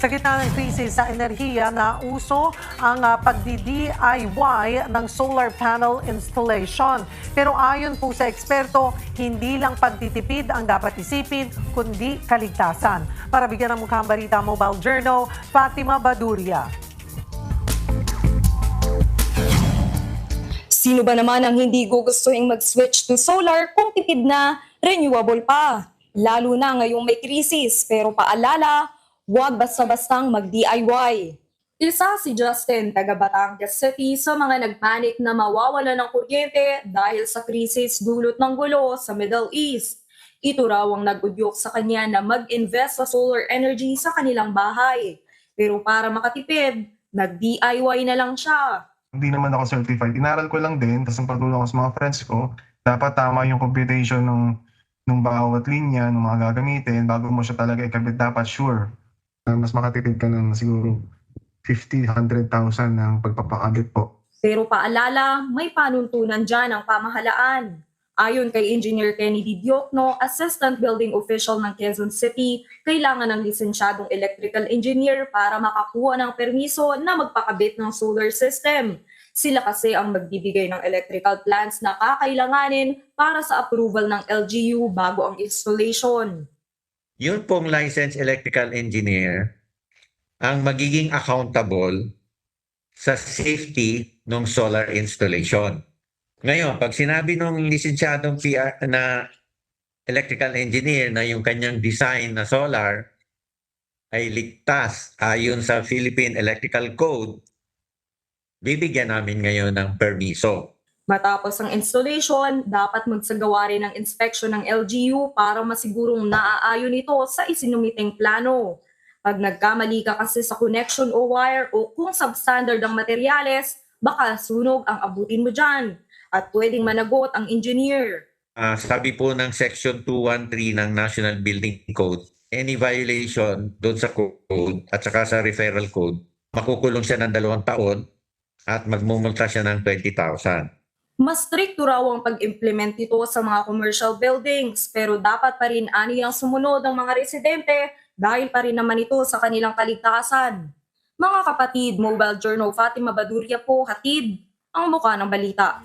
Sa gitna ng krisis sa enerhiya, nauso ang pagdi-DIY ng solar panel installation. Pero ayon po sa eksperto, hindi lang pagtitipid ang dapat isipin, kundi kaligtasan. Para bigyan ng mukhang balita, Mobile Journal, Fatima Baduria. Sino ba naman ang hindi gugustuhin mag-switch to solar kung tipid na, renewable pa? Lalo na ngayong may krisis, pero paalala, huwag basta-bastang mag-DIY. Isa si Justin, taga Batangas City, sa mga nagpanik na mawawala ng kuryente dahil sa krisis dulot ng gulo sa Middle East. Ito raw ang nag-udyok sa kanya na mag-invest sa solar energy sa kanilang bahay. Pero para makatipid, nag-DIY na lang siya. Hindi naman ako certified. Inaral ko lang din, tapos pagtulong ko sa mga friends ko, dapat tama yung computation ng bawat linya, ng mga gagamitin, bago mo siya talaga ikabit, dapat sure. Mas makatipid ka ng siguro 50,000, 100,000 ng pagpapakabit po. Pero paalala, may panuntunan dyan ang pamahalaan. Ayon kay Engineer Kennedy Diokno, Assistant Building Official ng Quezon City, kailangan ng lisensyadong electrical engineer para makakuha ng permiso na magpakabit ng solar system. Sila kasi ang magbibigay ng electrical plans na kakailanganin para sa approval ng LGU bago ang installation. Yun pong licensed electrical engineer ang magiging accountable sa safety ng solar installation. Ngayon, pag sinabi ng lisensyadong PR na electrical engineer na yung kanyang design na solar ay ligtas ayon sa Philippine Electrical Code, bibigyan namin ngayon ng permiso. Matapos ang installation, dapat magsagawa rin ng inspeksyon ng LGU para masigurong naaayon ito sa isinumiting plano. Pag nagkamali ka kasi sa connection o wire o kung substandard ang materyales, baka sunog ang abutin mo dyan at pwedeng managot ang engineer. Sabi po ng Section 213 ng National Building Code, any violation doon sa code at saka sa referral code, makukulong siya ng 2 taon at magmumulta siya ng 20,000. Mas stricto raw ang pag-implement ito sa mga commercial buildings, pero dapat pa rin aniyang sumunod ng mga residente dahil pa rin naman ito sa kanilang kaligtasan. Mga kapatid, Mobile Journal, Fatima Baduria po, hatid ang mukha ng balita.